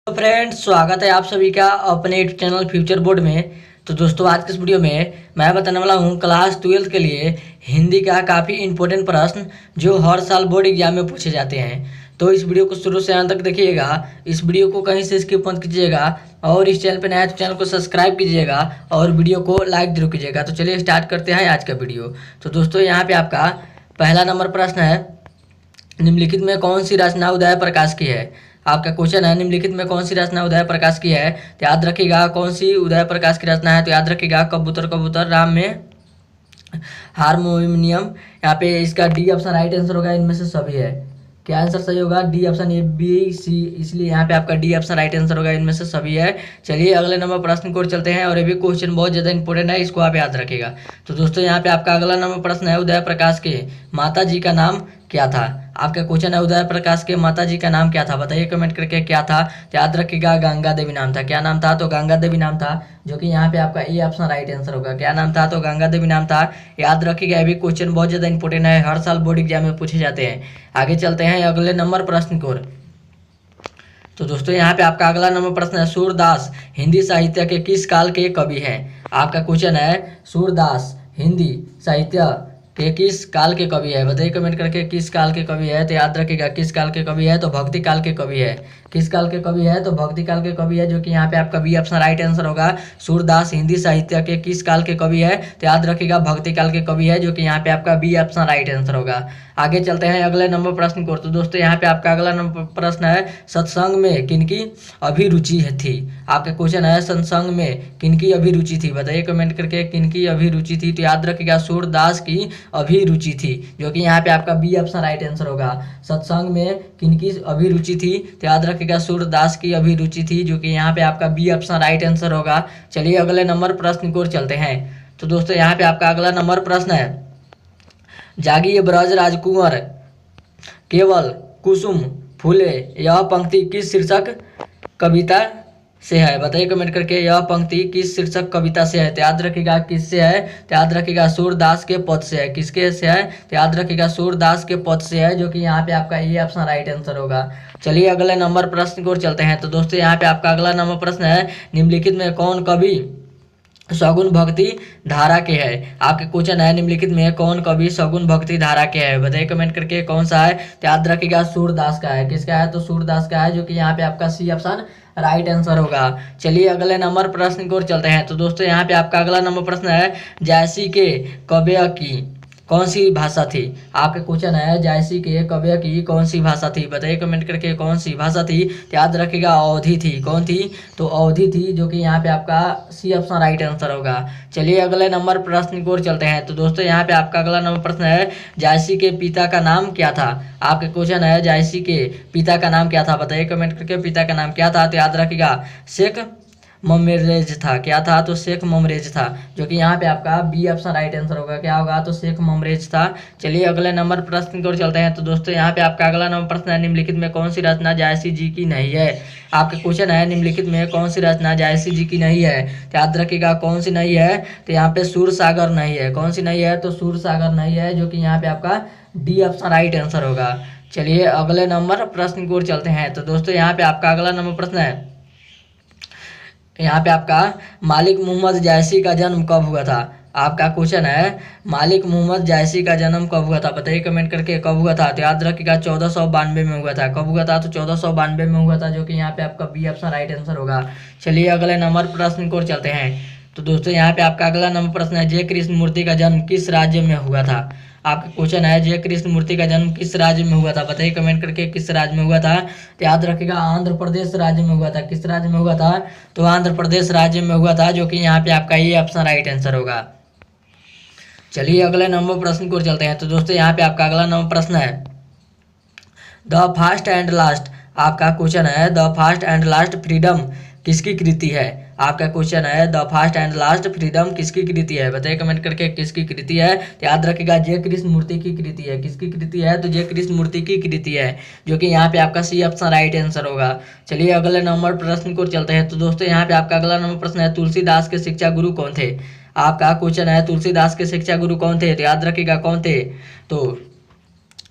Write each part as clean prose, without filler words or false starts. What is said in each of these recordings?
तो फ्रेंड्स, स्वागत है आप सभी का अपने यूट्यूब चैनल फ्यूचर बोर्ड में। तो दोस्तों, आज के इस वीडियो में मैं बताने वाला हूँ क्लास 12 के लिए हिंदी का काफ़ी इंपॉर्टेंट प्रश्न जो हर साल बोर्ड एग्जाम में पूछे जाते हैं। तो इस वीडियो को शुरू से अंत तक देखिएगा। इस वीडियो को कहीं से स्किप मत कीजिएगा और इस चैनल पर नया तो चैनल को सब्सक्राइब कीजिएगा और वीडियो को लाइक जरूर कीजिएगा। तो चलिए स्टार्ट करते हैं आज का वीडियो। तो दोस्तों, यहाँ पे आपका पहला नंबर प्रश्न है, निम्नलिखित में कौन सी रचना उदय प्रकाश की है। आपका क्वेश्चन है, निम्नलिखित में कौन सी रचना उदय प्रकाश की है। तो याद रखिएगा कौन सी उदय प्रकाश की रचना है। तो याद रखिएगा कबूतर कबूतर राम में हारमोनियम। यहाँ पे इसका डी ऑप्शन राइट आंसर होगा, इनमें से सभी है। क्या आंसर सही होगा? D option, A B C, इसलिए यहाँ पे आपका डी ऑप्शन राइट आंसर होगा, इनमें से सभी है। चलिए अगले नंबर प्रश्न की ओर चलते हैं और ये भी क्वेश्चन बहुत ज़्यादा इंपॉर्टेंट है, इसको आप याद रखिएगा। तो दोस्तों, यहाँ पे आपका अगला नंबर प्रश्न है, उदय प्रकाश के माता जी का नाम क्या था। आपका क्वेश्चन है, उदय प्रकाश के माता जी का नाम क्या था, बताइए कमेंट करके क्या था। तो याद रखिएगा गंगा देवी नाम था। क्या नाम था? तो गंगा देवी नाम था, जो कि यहाँ पे आपका ए ऑप्शन राइट आंसर होगा। क्या नाम था? तो गंगा देवी नाम था। याद रखिएगा, ये भी क्वेश्चन बहुत ज़्यादा इंपॉर्टेंट है, हर साल बोर्ड एग्जाम में पूछे जाते हैं। आगे चलते हैं अगले नंबर प्रश्न की ओर। तो दोस्तों, यहाँ पे आपका अगला नंबर प्रश्न है, सूरदास हिंदी साहित्य के किस काल के कवि हैं। आपका क्वेश्चन है, सूरदास हिंदी साहित्य के किस काल के कवि है, बताइए कमेंट करके किस काल के कवि है। तो याद रखिएगा किस काल के कवि है, तो भक्ति काल के कवि है। किस काल के कवि है? तो भक्ति काल के कवि है, जो कि यहाँ पे आपका बी ऑप्शन राइट आंसर होगा। सूरदास हिंदी साहित्य के किस काल के कवि है। तो याद रखिएगा भक्ति काल के कवि है, जो कि यहाँ पे आपका बी ऑप्शन राइट आंसर होगा। आगे चलते हैं अगले नंबर प्रश्न को। तो दोस्तों, यहाँ पे आपका अगला नंबर प्रश्न है, सत्संग में किनकी अभिरुचि थी। आपका क्वेश्चन है, सत्संग में किनकी अभिरुचि थी, बताइए कमेंट करके किनकी अभिरुचि थी। तो याद रखिएगा सूरदास की अभिरुचि थी, जो कि यहाँ पे आपका बी ऑप्शन राइट आंसर होगा। सत्संग में किनकी अभिरुचि थी। तो याद रखिएगा सूरदास की अभिरुचि थी, जो कि यहाँ पे आपका बी ऑप्शन राइट आंसर होगा। चलिए अगले नंबर प्रश्न की ओर चलते हैं। तो दोस्तों, यहाँ पे आपका अगला नंबर प्रश्न है, जागिए ब्रज राजकुंवर केवल कुसुम फूले, यह पंक्ति किस शीर्षक कविता से है, बताइए कमेंट करके यह पंक्ति किस शीर्षक कविता से है। तो याद रखिएगा किससे है। तो याद रखिएगा सूरदास के पद से है। किसके से है? तो याद रखिएगा सूरदास के पद से है, जो कि यहाँ पे आपका ये ऑप्शन राइट आंसर होगा। चलिए अगले नंबर प्रश्न की ओर चलते हैं। तो दोस्तों, यहाँ पे आपका अगला नंबर प्रश्न है, निम्नलिखित में कौन कवि सगुण भक्ति धारा के है। आपके क्वेश्चन है, निम्नलिखित में कौन कवि सगुण भक्ति धारा के है, बताइए कमेंट करके कौन सा है। तो याद रखिएगा सूरदास का है। किसका है? तो सूरदास का है, जो कि यहाँ पे आपका सी ऑप्शन राइट आंसर होगा। चलिए अगले नंबर प्रश्न की ओर चलते हैं। तो दोस्तों, यहाँ पे आपका अगला नंबर प्रश्न है, जायसी के काव्य की कौन सी भाषा थी। आपका क्वेश्चन है, जायसी के काव्य की कौन सी भाषा थी, बताइए कमेंट करके कौन सी भाषा थी। तो याद रखिएगा अवधी थी। कौन थी? तो अवधी थी, जो कि यहाँ पे आपका सी ऑप्शन राइट आंसर होगा। चलिए अगले नंबर प्रश्न की ओर चलते हैं। तो दोस्तों, यहाँ पे आपका अगला नंबर प्रश्न है, जायसी के पिता का नाम क्या था। आपका क्वेश्चन है, जायसी के पिता का नाम क्या था, बताइए कमेंट करके पिता का नाम क्या था। तो याद रखिएगा शेख ममरेज था। क्या था? तो शेख ममरेज था, जो कि यहाँ पे आपका बी ऑप्शन राइट आंसर होगा। क्या होगा? तो शेख ममरेज था। चलिए अगले नंबर प्रश्न की ओर चलते हैं। तो दोस्तों, यहाँ पे आपका अगला नंबर प्रश्न है, निम्नलिखित में कौन सी रचना जायसी जी की नहीं है। आपका क्वेश्चन है, निम्नलिखित में कौन सी रचना जायसी जी की नहीं है। तो याद रखिएगा कौन सी नहीं है। तो यहाँ पे सूर सागर नहीं है। कौन सी नहीं है? तो सूर सागर नहीं है, जो कि यहाँ पे आपका डी ऑप्शन राइट आंसर होगा। चलिए अगले नंबर प्रश्न की ओर चलते हैं। तो दोस्तों, यहाँ पे आपका अगला नंबर प्रश्न है, यहाँ पे आपका मालिक मोहम्मद जायसी का जन्म कब हुआ था। आपका क्वेश्चन है, मालिक मोहम्मद जायसी का जन्म कब हुआ था, बताइए कमेंट करके कब हुआ था। तो याद रखिएगा 1492 में हुआ था। कब हुआ था? तो 1492 में हुआ था, जो कि यहाँ पे आपका बी ऑप्शन राइट आंसर होगा। चलिए अगले नंबर प्रश्न की ओर चलते हैं। तो दोस्तों, यहाँ पे आपका अगला नंबर प्रश्न है, जय कृष्ण मूर्ति का जन्म किस राज्य में हुआ था। आपका क्वेश्चन है, जय कृष्ण मूर्ति का जन्म किस राज्य में हुआ था, बताइए कमेंट करके किस राज्य में हुआ था। तो याद रखिएगा आंध्र प्रदेश राज्य में हुआ था। किस राज्य में हुआ था? तो आंध्र प्रदेश राज्य में हुआ था, जो कि यहाँ पे आपका ये ऑप्शन राइट आंसर होगा। चलिए अगले नंबर प्रश्न की ओर चलते हैं। तो दोस्तों, यहाँ पे आपका अगला नंबर प्रश्न है, द फर्स्ट एंड लास्ट। आपका क्वेश्चन है, the first and last freedom किसकी कृति है। आपका क्वेश्चन है, the first and last freedom किसकी कृति है, बताइए कमेंट करके किसकी कृति है। तो याद रखिएगा जय कृष्ण मूर्ति की कृति है। किसकी कृति है? तो जय कृष्ण मूर्ति की कृति है, जो कि यहाँ पे आपका सी ऑप्शन राइट आंसर होगा। चलिए अगले नंबर प्रश्न को चलते हैं। तो दोस्तों, यहाँ पे आपका अगला नंबर प्रश्न है, तुलसीदास के शिक्षा गुरु कौन थे। आपका क्वेश्चन है, तुलसीदास के शिक्षा गुरु कौन थे। तो याद रखिएगा कौन थे। तो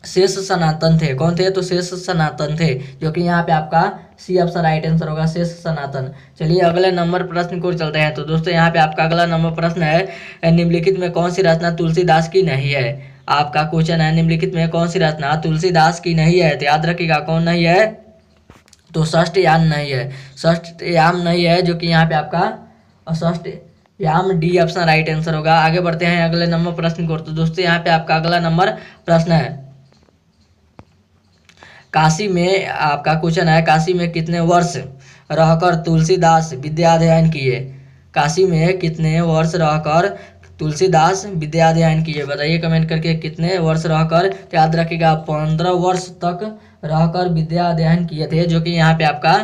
शेष सनातन थे। कौन थे? तो शेष सनातन थे, जो कि यहाँ पे आपका सी ऑप्शन राइट आंसर होगा, शेष सनातन। चलिए अगले नंबर प्रश्न को चलते हैं। तो दोस्तों यहाँ पे आपका अगला नंबर प्रश्न है, निम्नलिखित में कौन सी रचना तुलसीदास की नहीं है? आपका क्वेश्चन है, निम्नलिखित में कौन सी रचना तुलसीदास की नहीं है? तो याद रखिएगा कौन नहीं है? तो षष्ठयाम नहीं है, षष्ठयाम नहीं है, जो कि यहाँ पे आपका षष्ठयाम डी ऑप्शन राइट आंसर होगा। आगे बढ़ते हैं अगले नंबर प्रश्न को। तो दोस्तों यहाँ पे आपका अगला नंबर प्रश्न है, काशी में आपका क्वेश्चन है, काशी में कितने वर्ष रहकर तुलसीदास विद्याध्ययन किए? काशी में कितने वर्ष रहकर तुलसीदास विद्याध्ययन किए? बताइए कमेंट करके, कितने वर्ष रहकर। तो याद रखिएगा 15 वर्ष तक रहकर विद्या अध्ययन किए थे, जो कि यहाँ पे आपका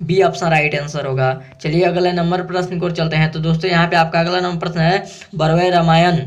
बी ऑप्शन राइट आंसर होगा। चलिए अगले नंबर प्रश्न को चलते हैं। तो दोस्तों यहाँ पे आपका अगला नंबर प्रश्न है, बरवे रामायण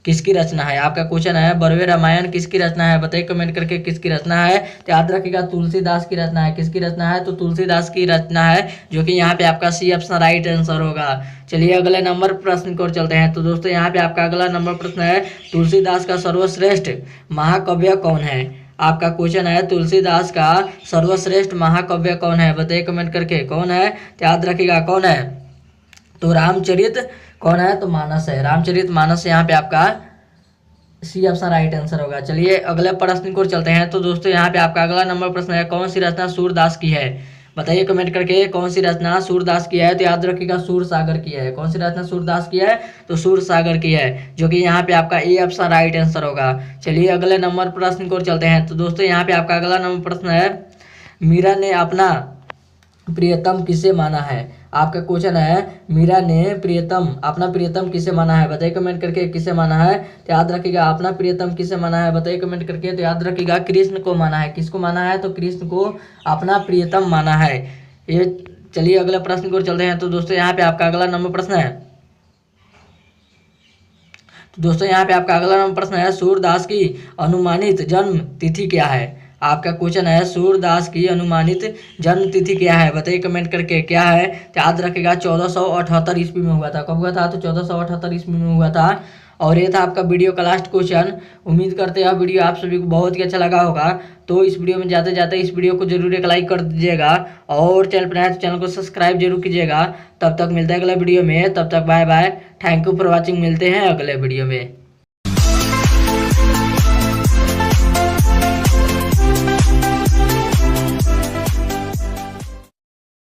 किसकी रचना है? आपका क्वेश्चन है, बरवे रामायण किसकी रचना है? बताइए कमेंट करके किसकी रचना है। तो याद रखिएगा तुलसीदास की रचना है। किसकी रचना है? तो तुलसीदास की रचना है, जो कि यहाँ पे आपका सी ऑप्शन राइट आंसर होगा। चलिए अगले नंबर प्रश्न को चलते हैं। तो दोस्तों यहाँ पे आपका अगला नंबर प्रश्न है, तुलसीदास का सर्वश्रेष्ठ महाकाव्य कौन है? आपका क्वेश्चन है, तुलसीदास का सर्वश्रेष्ठ महाकाव्य कौन है? बताइए कमेंट करके कौन है। तो याद रखिएगा कौन है? तो रामचरित कौन है? तो मानस है, रामचरित मानस यहाँ पे आपका सी ऑप्शन राइट आंसर होगा। चलिए अगले प्रश्न को चलते हैं। तो दोस्तों यहाँ पे आपका अगला नंबर प्रश्न है, कौन सी रचना सूरदास की है? बताइए कमेंट करके कौन सी रचना सूरदास की है। तो याद रखिएगा सूर सागर की है। कौन सी रचना सूरदास की है? तो सूर सागर की है, जो कि यहाँ पे आपका ए ऑप्शन राइट आंसर होगा। चलिए अगले नंबर प्रश्न को चलते हैं। तो दोस्तों यहाँ पे आपका अगला नंबर प्रश्न है, मीरा ने अपना प्रियतम किसे माना है? आपका क्वेश्चन है, मीरा ने अपना प्रियतम किसे माना है? बताइए कमेंट करके किसे माना है। तो याद रखिएगा अपना प्रियतम किसे माना है? बताइए कमेंट करके। तो याद रखिएगा कृष्ण को माना है। किसको माना है? तो कृष्ण को अपना प्रियतम माना है ये। चलिए अगले प्रश्न को चलते हैं। तो दोस्तों यहाँ पे आपका अगला नंबर प्रश्न है, तो दोस्तों यहाँ पे आपका अगला नंबर प्रश्न है, सूरदास की अनुमानित जन्म तिथि क्या है? आपका क्वेश्चन है, सूरदास की अनुमानित जन्म तिथि क्या है? बताइए कमेंट करके क्या है। तो याद रखेगा 1478 ईस्वी में हुआ था। कब हुआ था? तो 1478 ईस्वी में हुआ था। और ये था आपका वीडियो का लास्ट क्वेश्चन। उम्मीद करते हैं वीडियो आप सभी को बहुत ही अच्छा लगा होगा। तो इस वीडियो में जाते जाते इस वीडियो को जरूर एक लाइक कर दीजिएगा, और चैनल पर नया तो चैनल को सब्सक्राइब जरूर कीजिएगा। तब तक मिलते हैं अगले वीडियो में, तब तक bye bye, thank you for watching. मिलते हैं अगले वीडियो में।